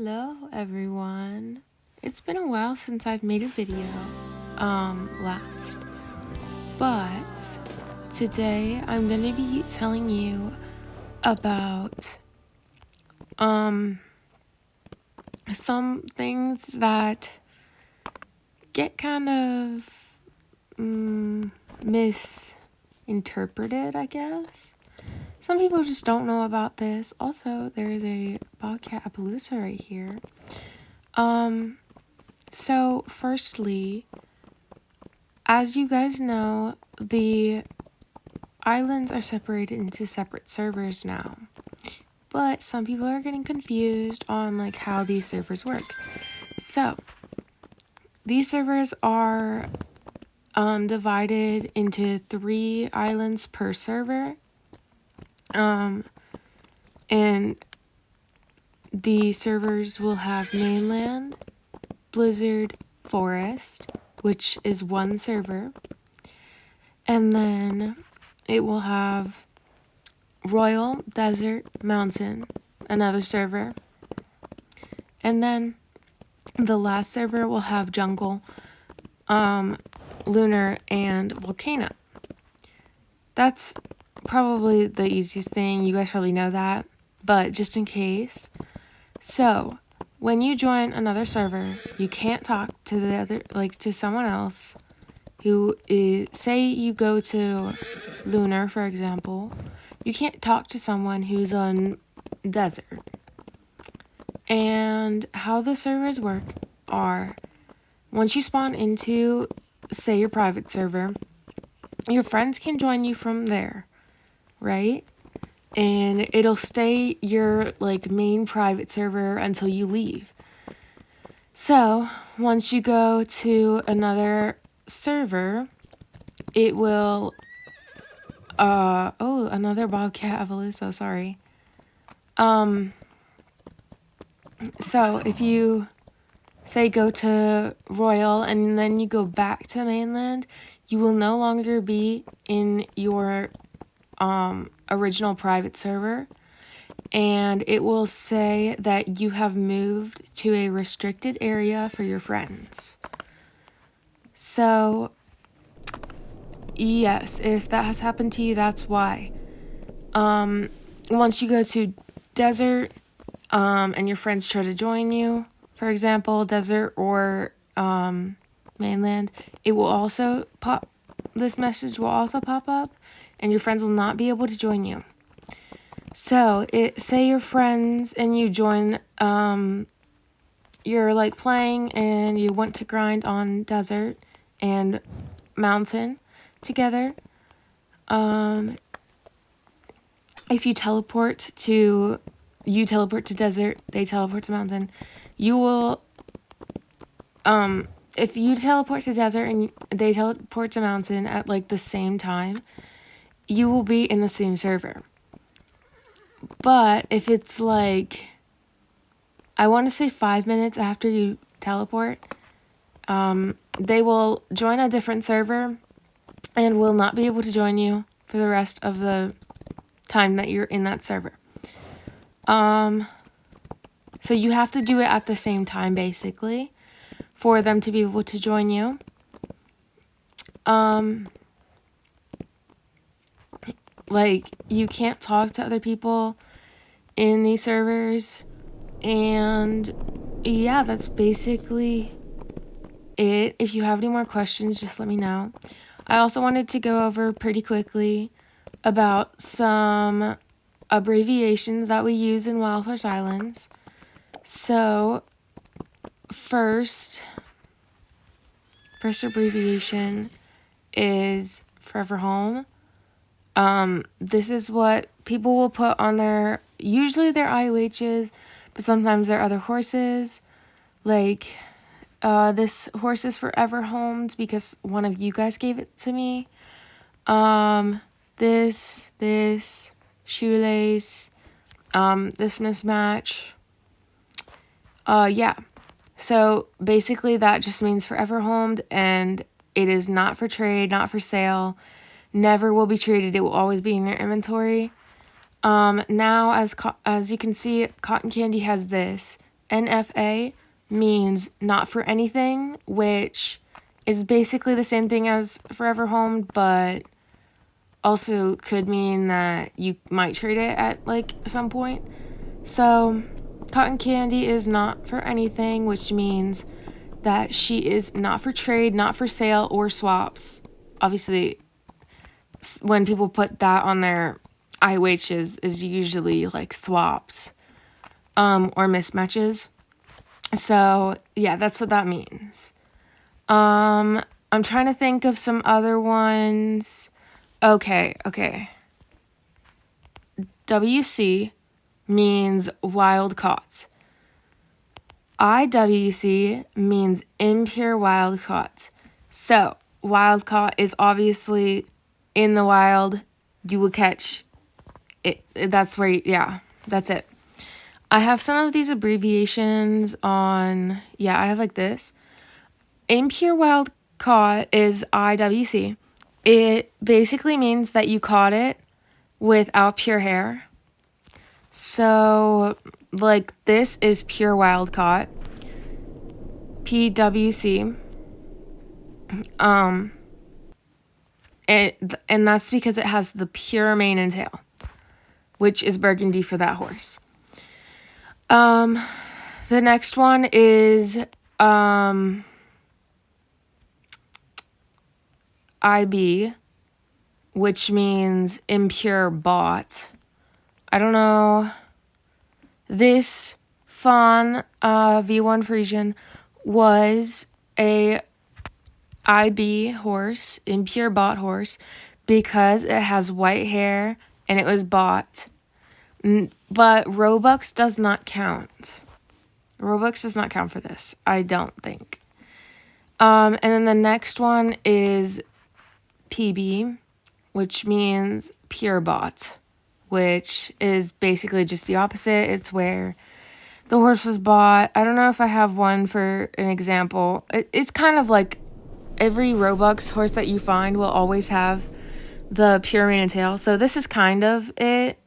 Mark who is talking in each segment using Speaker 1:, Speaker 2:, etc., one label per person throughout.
Speaker 1: Hello everyone. It's been a while since I've made a video last. But today I'm going to be telling you about some things that get kind of misinterpreted, I guess. Some people just don't know about this. Also, there's a bobcat Appaloosa right here. So firstly, as you guys know, the islands are separated into separate servers now. But some people are getting confused on like how these servers work. So, these servers are divided into 3 islands per server. And the servers will have mainland, blizzard, forest, which is 1 server, and then it will have royal, desert, mountain, another server, and then the last server will have jungle, lunar, and volcano. That's probably the easiest thing. You guys probably know that, but just in case. So, when you join another server, you can't talk to the other, to someone else who is, say you go to lunar, for example, you can't talk to someone who's on desert. And how the servers work are, once you spawn into, say, your private server, your friends can join you from there, right? And it'll stay your main private server until you leave. So once you go to another server, it will another bobcat Appaloosa, sorry. So if you say go to royal and then you go back to mainland, you will no longer be in your original private server, and it will say that you have moved to a restricted area for your friends. So yes, if that has happened to you, that's why. Once you go to desert, and your friends try to join you, for example, desert or mainland, it will also this message will also pop up, and your friends will not be able to join you. So, say you're friends and you join, you're playing and you want to grind on desert and mountain together. If you teleport to desert, they teleport to mountain, you will, if you teleport to desert and they teleport to mountain at the same time, you will be in the same server. But if it's I want to say 5 minutes after you teleport, they will join a different server and will not be able to join you for the rest of the time that you're in that server. So you have to do it at the same time, basically, for them to be able to join you. You can't talk to other people in these servers, and yeah, that's basically it. If you have any more questions, just let me know. I also wanted to go over pretty quickly about some abbreviations that we use in Wild Horse Islands. So, first abbreviation is Forever Home. This is what people will put on usually their IOHs, but sometimes their other horses. This horse is forever homed because one of you guys gave it to me. This, shoelace, this mismatch. Yeah. So basically that just means forever homed, and it is not for trade, not for sale, never will be traded. It will always be in your inventory. Now as you can see, Cotton Candy has this. NFA means not for anything, which is basically the same thing as forever home, but also could mean that you might trade it at like some point. So cotton candy is not for anything, which means that she is not for trade, not for sale, or swaps. Obviously, when people put that on their IOHs is usually like swaps or mismatches. So yeah, that's what that means. I'm trying to think of some other ones. Okay. WC means wild caught. IWC means impure wild caught. So, wild caught is obviously in the wild. You will catch it. That's where, that's it. I have some of these abbreviations on, I have like this. Impure wild caught is IWC. It basically means that you caught it without pure hair. So, like, this is pure wild caught. PWC. And that's because it has the pure mane and tail, which is burgundy for that horse. The next one is IB, which means impure bought. I don't know. This fawn V1 Frisian was a IB horse, impure bought horse, because it has white hair and it was bought. But Robux does not count. Robux does not count for this, I don't think. And then the next one is PB, which means pure bought, which is basically just the opposite. It's where the horse was bought. I don't know if I have one for an example. It's kind of like every Robux horse that you find will always have the pure mane and tail. So this is kind of it,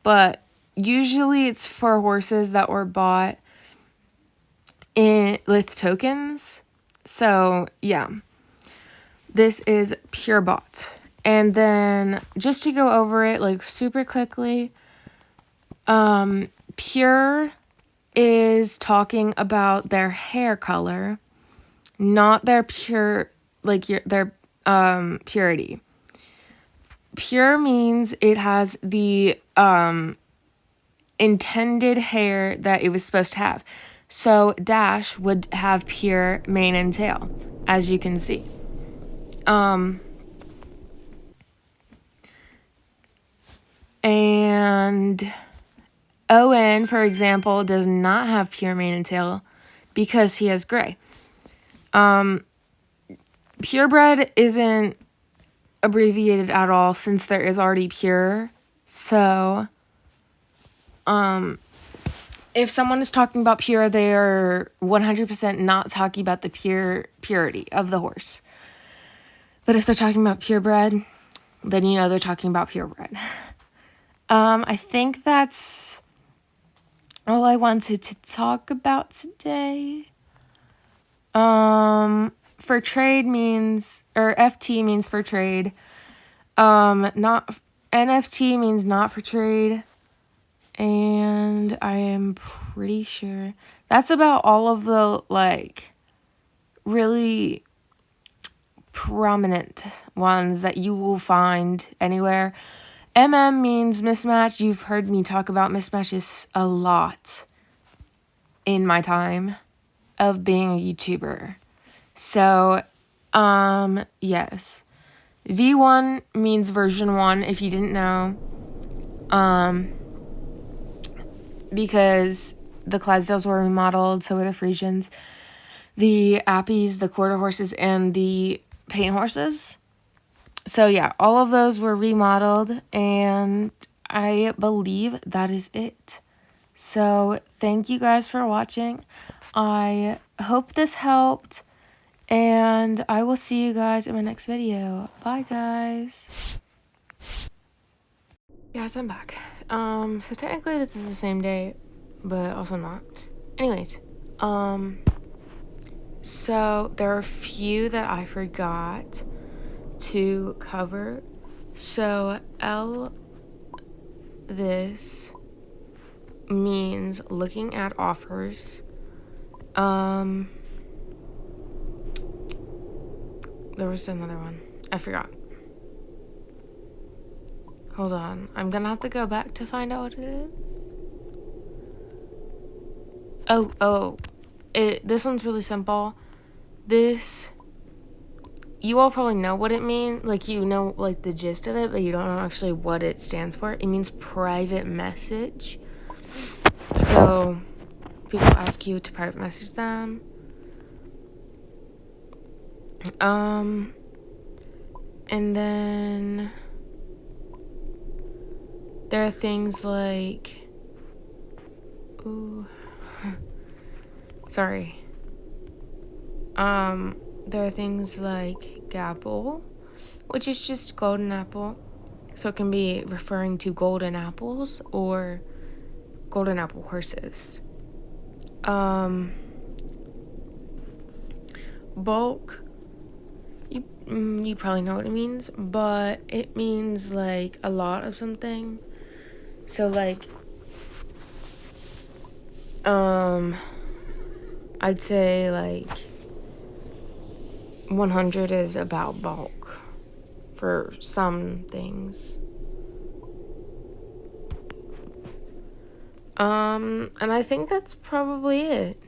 Speaker 1: but usually it's for horses that were bought with tokens. So yeah, this is pure bought. And then just to go over it like super quickly, pure is talking about their hair color, not their pure, like their purity. Pure means it has the intended hair that it was supposed to have. So Dash would have pure mane and tail, as you can see. And Owen, for example, does not have pure mane and tail because he has gray. Purebred isn't abbreviated at all since there is already pure. So, if someone is talking about pure, they are 100% not talking about the purity of the horse. But if they're talking about purebred, then you know they're talking about purebred. I think that's all I wanted to talk about today. For trade means, or FT means for trade. Not NFT means not for trade. And I am pretty sure that's about all of the like really prominent ones that you will find anywhere. Means mismatch. You've heard me talk about mismatches a lot in my time of being a YouTuber. So, yes. V1 means version 1, if you didn't know. Because the Clydesdales were remodeled, so were the Frisians. The Appies, the quarter horses, and the paint horses. So yeah, all of those were remodeled, and I believe that is it. So thank you guys for watching. I hope this helped, and I will see you guys in my next video. Bye, guys. Guys, I'm back. So technically this is the same day, but also not. Anyways, so there are a few that I forgot to cover. So this means looking at offers. There was another one. I forgot. Hold on. I'm gonna have to go back to find out what it is. This one's really simple. You all probably know what it means. Like, you know, like, the gist of it, but you don't know actually what it stands for. It means private message. So, people ask you to private message them. And then there are things like, there are things like Gapple, which is just golden apple. So it can be referring to golden apples or golden apple horses. Bulk, you probably know what it means, but it means like a lot of something. So like, I'd say like 100 is about bulk for some things. And I think that's probably it.